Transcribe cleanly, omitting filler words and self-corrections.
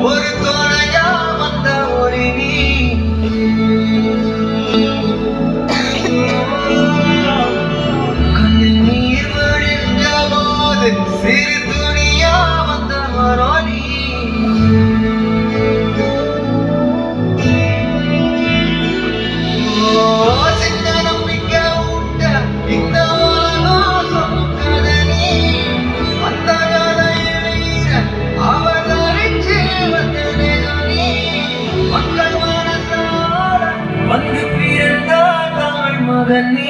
ஒரு துணையா வந்த ஒளி நீ. கண்ணில் நீர் வழிந்த போது சிறு துணியா வந்த மரோனி. சின்ன நம்பிக்கை ஊட்ட இந்த உலகம் கதனி. அந்த கதையில அவதரிச்சு வந்தனே நீ. மக்கள் மனசார வந்து பிறந்த தாய் மகன் நீ.